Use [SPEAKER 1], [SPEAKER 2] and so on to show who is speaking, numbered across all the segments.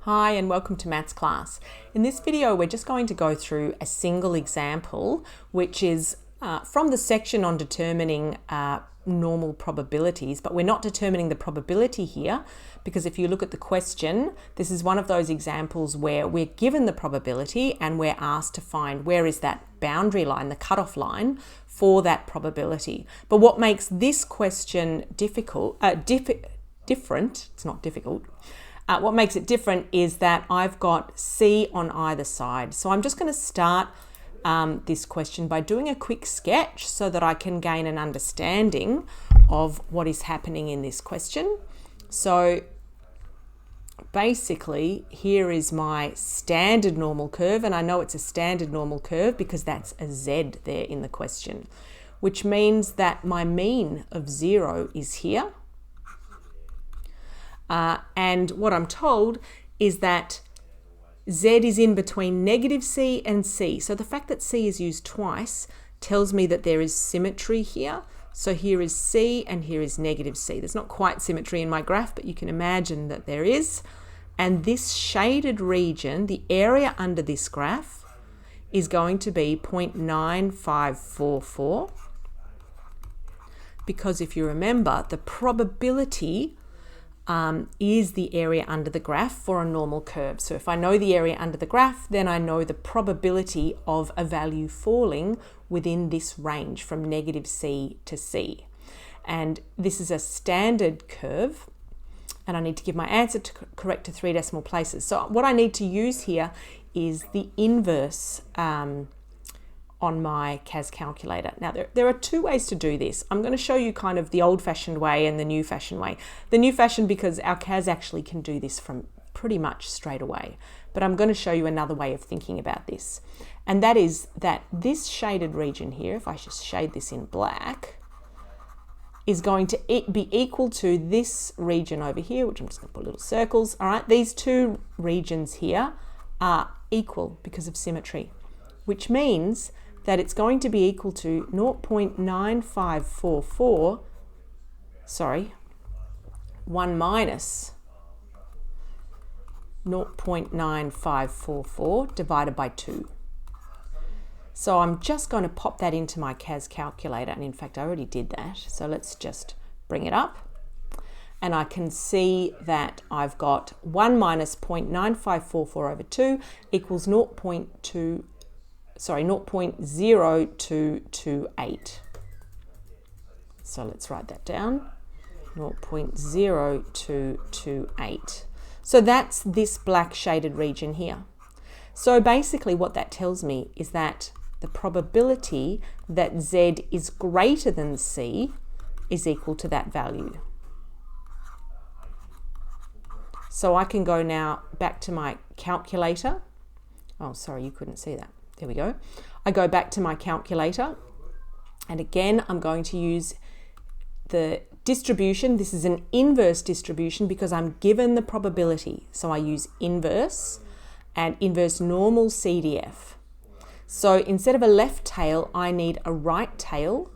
[SPEAKER 1] Hi and welcome to Maths class. In this video we're just going to go through a single example which is from the section on determining normal probabilities, but we're not determining the probability here because if you look at the question, this is one of those examples where we're given the probability and we're asked to find where is that boundary line, the cutoff line for that probability. But what makes this question different, it's not difficult, what makes it different is that I've got C on either side. So I'm just going to start this question by doing a quick sketch so that I can gain an understanding of what is happening in this question. So basically, here is my standard normal curve, and I know it's a standard normal curve because that's a Z there in the question, which means that my mean of 0 is here. And what I'm told is that Z is in between negative C and C. So the fact that C is used twice tells me that there is symmetry here. So here is C and here is negative C. There's not quite symmetry in my graph, but you can imagine that there is. And this shaded region, the area under this graph, is going to be 0.9544. Because if you remember, the probability is the area under the graph for a normal curve. So if I know the area under the graph, then I know the probability of a value falling within this range from negative C to C. And this is a standard curve, and I need to give my answer correct to 3 decimal places. So what I need to use here is the inverse on my CAS calculator. Now there are 2 ways to do this. I'm going to show you kind of the old-fashioned way and the new-fashioned way. The new-fashioned because our CAS actually can do this from pretty much straight away. But I'm going to show you another way of thinking about this. And that is that this shaded region here, if I just shade this in black, is going to be equal to this region over here, which I'm just going to put little circles. All right, these 2 regions here are equal because of symmetry, which means that it's going to be equal to 0.9544, 1 minus 0.9544 divided by 2. So I'm just going to pop that into my CAS calculator, and in fact I already did that. So let's just bring it up. And I can see that I've got 1 minus 0.9544 over 2 equals 0.0228. So let's write that down, 0.0228. So that's this black shaded region here. So basically what that tells me is that the probability that Z is greater than C is equal to that value. So I can go now back to my calculator. Oh, sorry, you couldn't see that. There we go. I go back to my calculator, and again I'm going to use the distribution. This is an inverse distribution because I'm given the probability. So I use inverse and inverse normal CDF. So instead of a left tail, I need a right tail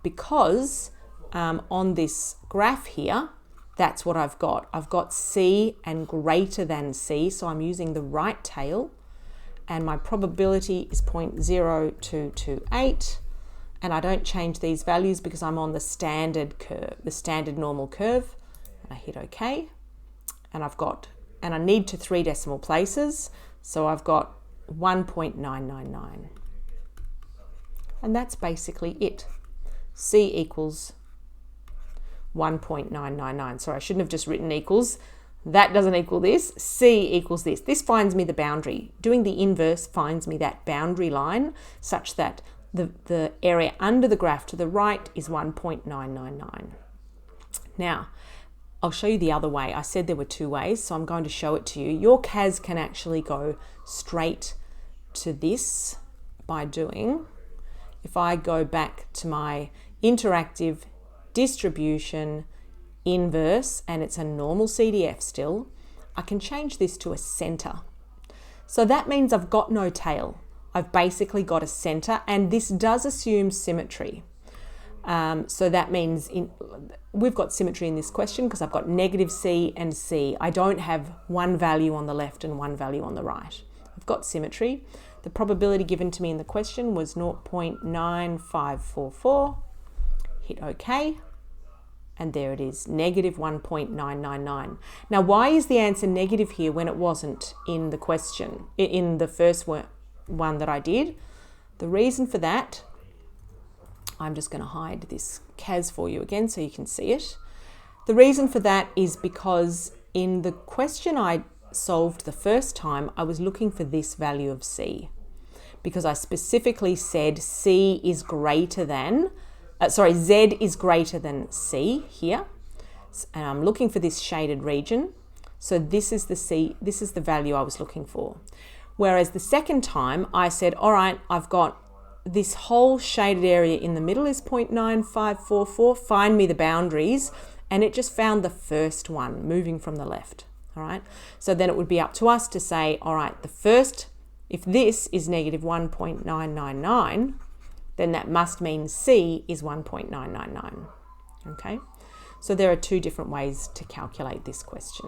[SPEAKER 1] because on this graph here, that's what I've got. I've got C and greater than C, so I'm using the right tail. And my probability is 0.0228, and I don't change these values because I'm on the standard curve, the standard normal curve. And I hit OK, and I need to 3 decimal places, so I've got 1.999, and that's basically it. C equals 1.999. Sorry, I shouldn't have just written equals. That doesn't equal this. C equals this. This finds me the boundary. Doing the inverse finds me that boundary line such that the area under the graph to the right is 1.999. Now, I'll show you the other way. I said there were 2 ways, so I'm going to show it to you. Your CAS can actually go straight to this by doing, if I go back to my interactive distribution inverse, and it's a normal CDF still, I can change this to a center. So that means I've got no tail. I've basically got a center, and this does assume symmetry. So that means we've got symmetry in this question because I've got negative C and C. I don't have one value on the left and one value on the right. I've got symmetry. The probability given to me in the question was 0.9544. Hit OK. And there it is, negative 1.999. Now, why is the answer negative here when it wasn't in the question, in the first one that I did? The reason for that, I'm just going to hide this CAS for you again so you can see it. The reason for that is because in the question I solved the first time, I was looking for this value of C because I specifically said Z is greater than C here. And I'm looking for this shaded region. So this is the value I was looking for. Whereas the second time I said, all right, I've got this whole shaded area in the middle is 0.9544. Find me the boundaries. And it just found the first one moving from the left. All right. So then it would be up to us to say, all right, if this is negative 1.999, then that must mean C is 1.999. Okay. So there are two different ways to calculate this question.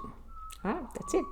[SPEAKER 1] All right. That's it.